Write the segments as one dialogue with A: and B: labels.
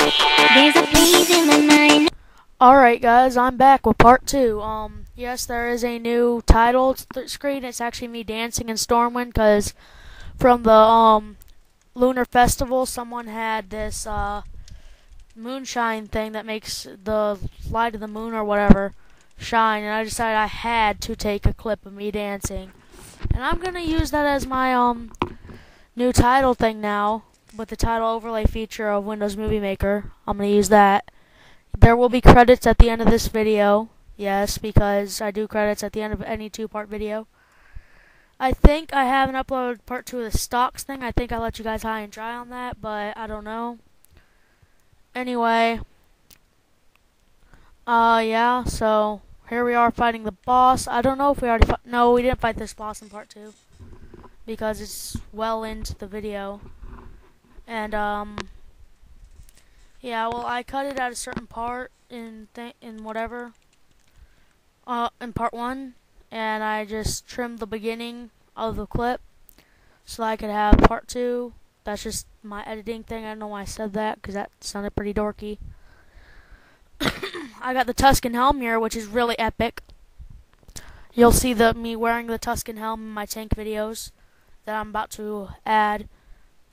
A: There's a place in my mind.
B: Alright guys, I'm back with part 2. Yes, there is a new title screen. It's actually me dancing in Stormwind, because from the, Lunar Festival, someone had this, moonshine thing that makes the light of the moon or whatever shine, and I decided I had to take a clip of me dancing. And I'm gonna use that as my, new title thing now, with the title overlay feature of Windows Movie Maker. I'm gonna use that. There will be credits at the end of this video. Yes, because I do credits at the end of any 2-part video. I think I haven't uploaded part 2 of the stocks thing. I think I let you guys high and dry on that, but I don't know. Anyway. Yeah, so here we are fighting the boss. I don't know if we already no, we didn't fight this boss in part 2. Because it's well into the video. And, yeah, well, I cut it at a certain part in whatever, in part 1, and I just trimmed the beginning of the clip so I could have part 2. That's just my editing thing. I don't know why I said that, because that sounded pretty dorky. I got the Tuscan helm here, which is really epic. You'll see me wearing the Tuscan helm in my tank videos that I'm about to add.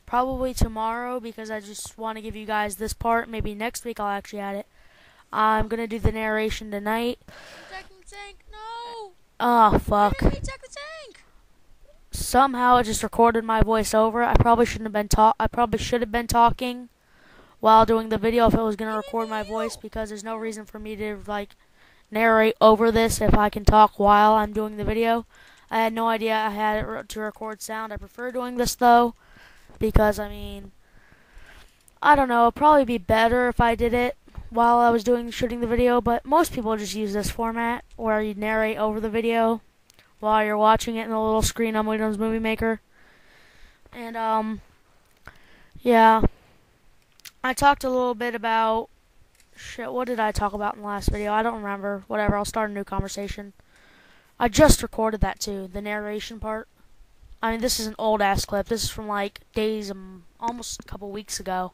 B: Probably tomorrow, because I just want to give you guys this part. Maybe next week I'll actually add it. I'm going to do the narration tonight.
C: Attacking the tank, no!
B: Oh, fuck.
C: Enemy attack the tank!
B: Somehow it just recorded my voice over. I probably should have been talking while doing the video if it was going to record my voice, because there's no reason for me to, like, narrate over this if I can talk while I'm doing the video. I had no idea I had it to record sound. I prefer doing this, though, because, I mean, I don't know, it'd probably be better if I did it while I was shooting the video, but most people just use this format where you narrate over the video while you're watching it in the little screen on Windows Movie Maker. And, yeah, I talked a little bit about, shit, what did I talk about in the last video? I don't remember. Whatever, I'll start a new conversation. I just recorded that too, the narration part. I mean, this is an old-ass clip. This is from, like, days, almost a couple weeks ago.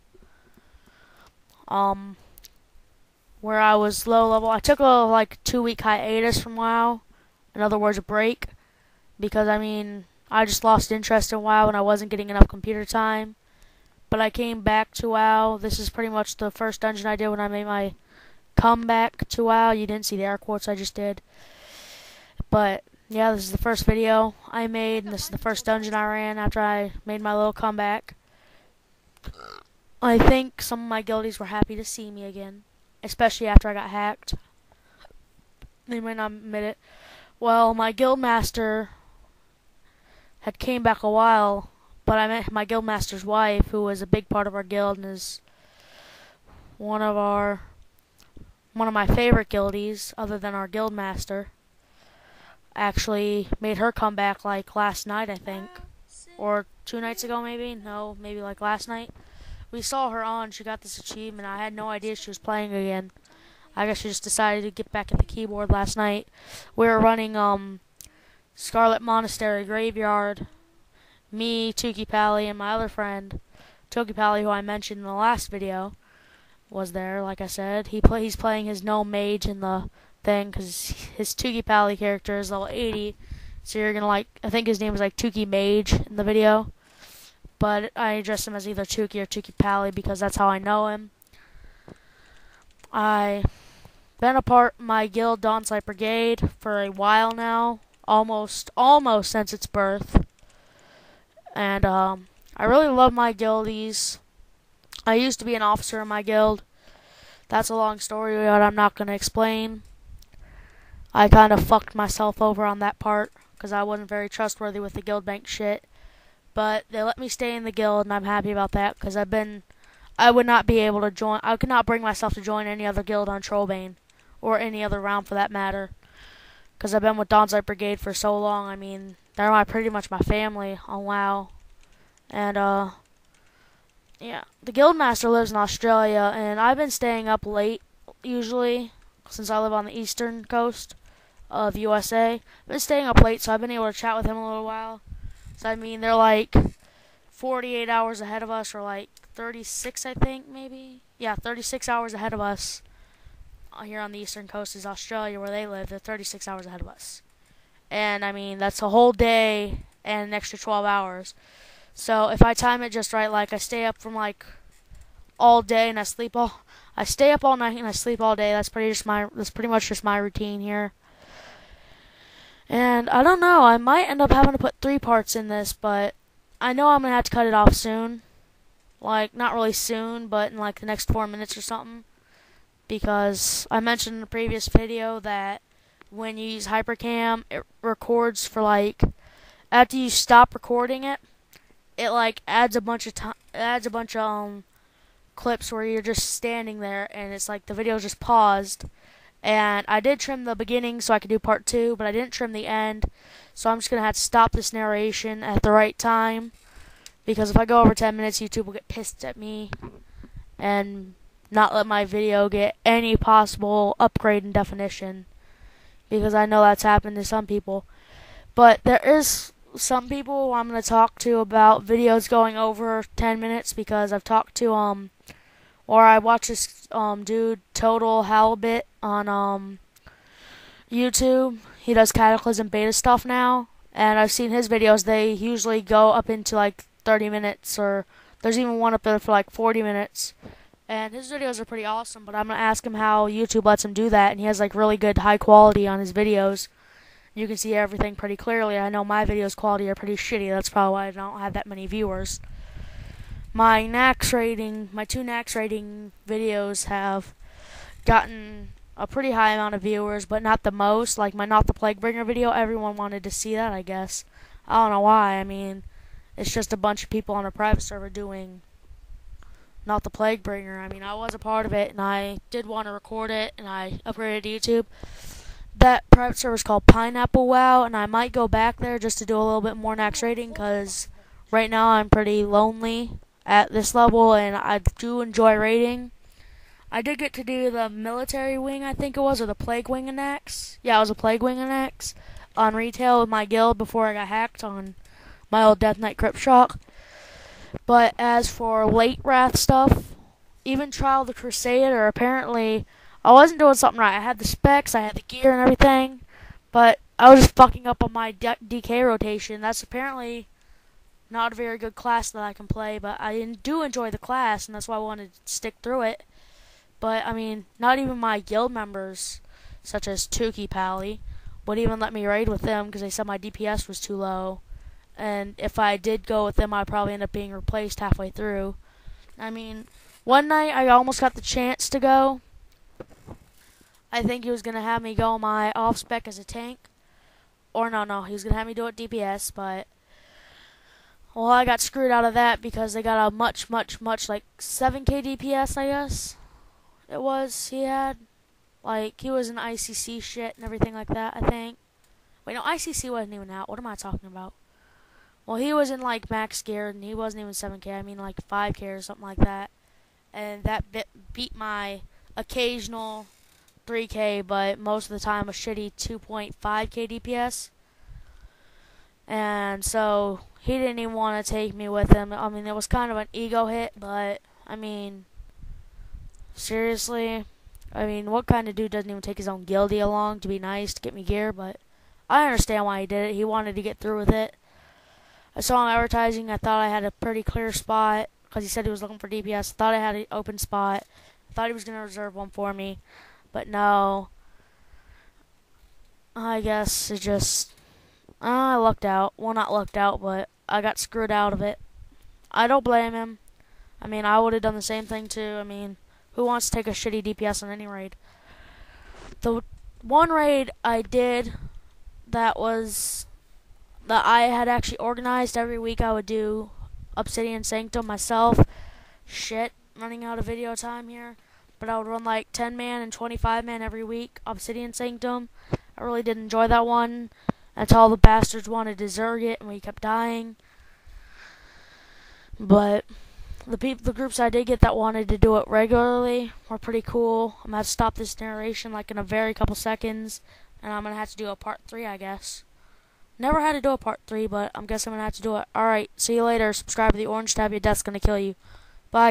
B: Where I was low level. I took a, like, 2-week hiatus from WoW. In other words, a break. Because, I mean, I just lost interest in WoW and I wasn't getting enough computer time. But I came back to WoW. This is pretty much the first dungeon I did when I made my comeback to WoW. You didn't see the air quotes I just did. But yeah, this is the first video I made, and this is the first dungeon I ran after I made my little comeback. I think some of my guildies were happy to see me again, especially after I got hacked. They might not admit it. Well, my guildmaster had came back a while, but I met my guildmaster's wife, who was a big part of our guild and is one of my favorite guildies, other than our guildmaster. Actually made her comeback like last night, I think, or 2 nights ago, maybe. No, maybe like last night. We saw her on. She got this achievement. I had no idea she was playing again. I guess she just decided to get back at the keyboard last night. We were running Scarlet Monastery Graveyard. Me, Tuki Pally, and my other friend, Tuki Pally, who I mentioned in the last video, was there. Like I said, he's playing his gnome mage in the thing, because his Tuki Pally character is level 80, so you're gonna like, I think his name is like Tuki Mage in the video, but I address him as either Tuki or Tuki Pally because that's how I know him. I've been a part of my guild, Dawnsight Brigade, for a while now, almost since its birth, and I really love my guildies. I used to be an officer in my guild. That's a long story that I'm not gonna explain. I kind of fucked myself over on that part because I wasn't very trustworthy with the guild bank shit. But they let me stay in the guild, and I'm happy about that because I would not be able to join. I could not bring myself to join any other guild on Trollbane, or any other round for that matter. Because I've been with Dawnsight Brigade for so long. I mean, they're pretty much my family on WoW. And yeah, the guildmaster lives in Australia, and I've been staying up late usually since I live on the eastern coast of USA. I've been staying up late, so I've been able to chat with him a little while. So, I mean, they're like 48 hours ahead of us, or like 36, I think, maybe. Yeah, 36 hours ahead of us. Here on the eastern coast is Australia, where they live. They're 36 hours ahead of us. And, I mean, that's a whole day and an extra 12 hours. So, if I time it just right, like, I stay up from, like, all day and I stay up all night and I sleep all day. That's pretty much just my routine here. And I don't know, I might end up having to put 3 parts in this, but I know I'm gonna have to cut it off soon. Like, not really soon, but in like the next 4 minutes or something. Because I mentioned in the previous video that when you use Hypercam, it records for like, after you stop recording it, it like adds a bunch of clips where you're just standing there and it's like the video's just paused. And I did trim the beginning so I could do part 2, but I didn't trim the end. So I'm just going to have to stop this narration at the right time. Because if I go over 10 minutes, YouTube will get pissed at me and not let my video get any possible upgrade in definition. Because I know that's happened to some people. But there is some people who I'm going to talk to about videos going over 10 minutes. Because I've talked to, or I watched this dude, Total Halibut, on YouTube. He does Cataclysm beta stuff now, and I've seen his videos. They usually go up into like 30 minutes, or there's even one up there for like 40 minutes. And his videos are pretty awesome, but I'm going to ask him how YouTube lets him do that, and he has like really good high quality on his videos. You can see everything pretty clearly. I know my videos quality are pretty shitty. That's probably why I don't have that many viewers. My 2 Nax rating videos have gotten a pretty high amount of viewers, but not the most. Like my Not the Plaguebringer video, everyone wanted to see that, I guess. I don't know why. I mean, it's just a bunch of people on a private server doing Not the Plaguebringer. I mean, I was a part of it, and I did want to record it, and I upgraded to YouTube. That private server is called Pineapple WoW, and I might go back there just to do a little bit more Nax rating, because right now I'm pretty lonely at this level, and I do enjoy raiding. I did get to do the military wing, I think it was, or the plague wing of Nax. Yeah, it was a plague wing of Nax on retail with my guild before I got hacked on my old Death Knight Crypt Shock. But as for late Wrath stuff, even Trial of the Crusader, apparently I wasn't doing something right. I had the specs, I had the gear and everything, but I was just fucking up on my DK rotation. That's apparently not a very good class that I can play, but I do enjoy the class, and that's why I wanted to stick through it. But, I mean, not even my guild members, such as Tukey Pally, would even let me raid with them because they said my DPS was too low. And if I did go with them, I'd probably end up being replaced halfway through. I mean, one night I almost got the chance to go. I think he was going to have me go my off-spec as a tank. Or no, he was going to have me do it DPS, but well, I got screwed out of that because they got a much, like 7k DPS, I guess it was, he had. Like, he was in ICC shit and everything like that, I think. Wait, no, ICC wasn't even out. What am I talking about? Well, he was in, like, max gear, and he wasn't even 7k. I mean, like, 5k or something like that. And that beat my occasional 3k, but most of the time a shitty 2.5k DPS. And so he didn't even want to take me with him. I mean, it was kind of an ego hit, but, I mean, seriously, I mean, what kind of dude doesn't even take his own guildie along to be nice, to get me gear? But I understand why he did it. He wanted to get through with it. I saw him advertising. I thought I had a pretty clear spot, because he said he was looking for DPS. I thought I had an open spot. I thought he was going to reserve one for me. But no. I guess it just, I lucked out. Well, not lucked out, but I got screwed out of it. I don't blame him. I mean, I would have done the same thing too. I mean, who wants to take a shitty DPS on any raid? The one raid I did that I had actually organized every week, I would do Obsidian Sanctum myself. Shit, running out of video time here. But I would run like 10 man and 25 man every week, Obsidian Sanctum. I really did enjoy that one until all the bastards wanted to zerg it and we kept dying. But the groups I did get that wanted to do it regularly were pretty cool. I'm going to have to stop this narration like in a very couple seconds, and I'm going to have to do a part 3, I guess. Never had to do a part 3, but I'm guessing I'm gonna have to do it. Alright, see you later. Subscribe to the orange tab. Your death's gonna kill you. Bye.